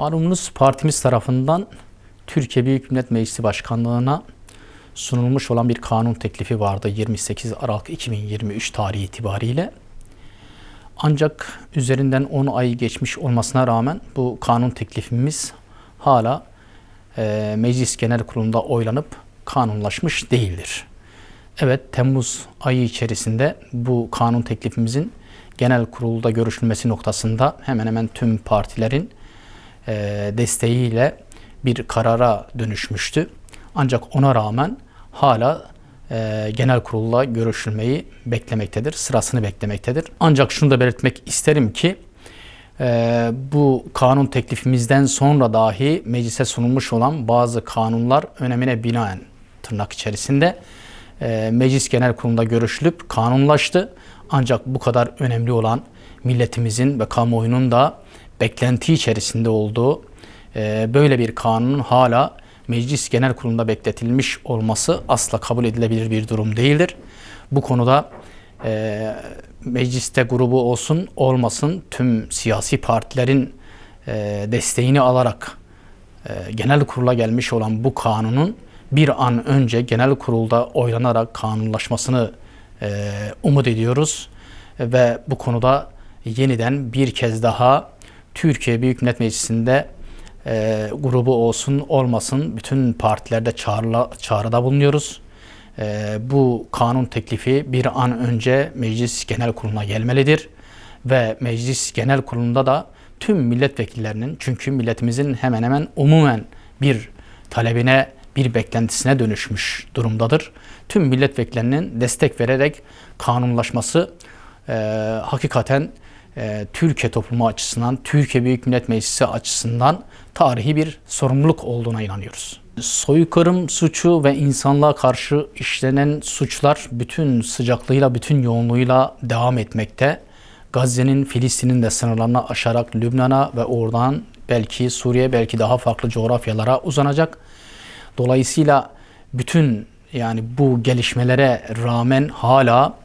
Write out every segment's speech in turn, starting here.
Malumunuz partimiz tarafından Türkiye Büyük Millet Meclisi Başkanlığı'na sunulmuş olan bir kanun teklifi vardı 28 Aralık 2023 tarihi itibariyle. Ancak üzerinden 10 ay geçmiş olmasına rağmen bu kanun teklifimiz hala Meclis Genel Kurulu'nda oylanıp kanunlaşmış değildir. Evet, Temmuz ayı içerisinde bu kanun teklifimizin genel kurulda görüşülmesi noktasında hemen hemen tüm partilerin desteğiyle bir karara dönüşmüştü. Ancak ona rağmen hala genel kurulla görüşülmeyi beklemektedir, sırasını beklemektedir. Ancak şunu da belirtmek isterim ki bu kanun teklifimizden sonra dahi meclise sunulmuş olan bazı kanunlar önemine binaen tırnak içerisinde Meclis Genel Kurulu'nda görüşülüp kanunlaştı. Ancak bu kadar önemli olan milletimizin ve kamuoyunun da beklenti içerisinde olduğu böyle bir kanunun hala Meclis Genel Kurulu'nda bekletilmiş olması asla kabul edilebilir bir durum değildir. Bu konuda mecliste grubu olsun olmasın tüm siyasi partilerin desteğini alarak genel kurula gelmiş olan bu kanunun bir an önce genel kurulda oylanarak kanunlaşmasını umut ediyoruz. Ve bu konuda yeniden bir kez daha Türkiye Büyük Millet Meclisi'nde grubu olsun olmasın bütün partilerde çağrıda bulunuyoruz. Bu kanun teklifi bir an önce Meclis Genel Kurulu'na gelmelidir. Ve Meclis Genel Kurulu'nda da tüm milletvekillerinin, çünkü milletimizin hemen hemen umumen bir talebine, bir beklentisine dönüşmüş durumdadır. Tüm milletvekillerinin destek vererek kanunlaşması hakikaten Türkiye toplumu açısından, Türkiye Büyük Millet Meclisi açısından tarihi bir sorumluluk olduğuna inanıyoruz. Soykırım suçu ve insanlığa karşı işlenen suçlar bütün sıcaklığıyla, bütün yoğunluğuyla devam etmekte. Gazze'nin, Filistin'in de sınırlarını aşarak Lübnan'a ve oradan belki Suriye, belki daha farklı coğrafyalara uzanacak. Dolayısıyla bütün bu gelişmelere rağmen hala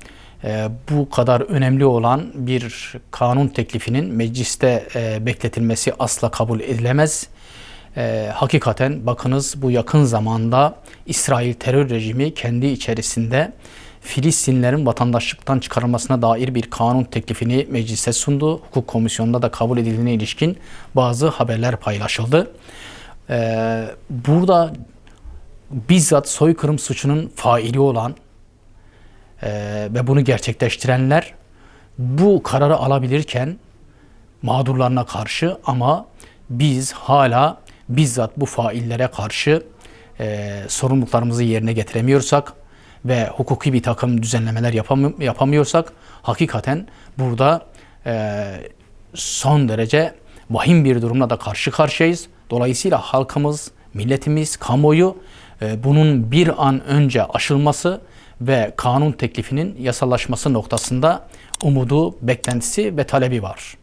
bu kadar önemli olan bir kanun teklifinin mecliste bekletilmesi asla kabul edilemez. Hakikaten bakınız, bu yakın zamanda İsrail terör rejimi kendi içerisinde Filistinlilerin vatandaşlıktan çıkarılmasına dair bir kanun teklifini meclise sundu. Hukuk Komisyonu'nda da kabul edildiğine ilişkin bazı haberler paylaşıldı. Burada bizzat soykırım suçunun faili olan ve bunu gerçekleştirenler bu kararı alabilirken mağdurlarına karşı, ama biz hala bizzat bu faillere karşı sorumluluklarımızı yerine getiremiyorsak ve hukuki bir takım düzenlemeler yapamıyorsak hakikaten burada son derece vahim bir durumla da karşı karşıyayız. Dolayısıyla halkımız, milletimiz, kamuoyu bunun bir an önce aşılması ve kanun teklifinin yasallaşması noktasında umudu, beklentisi ve talebi var.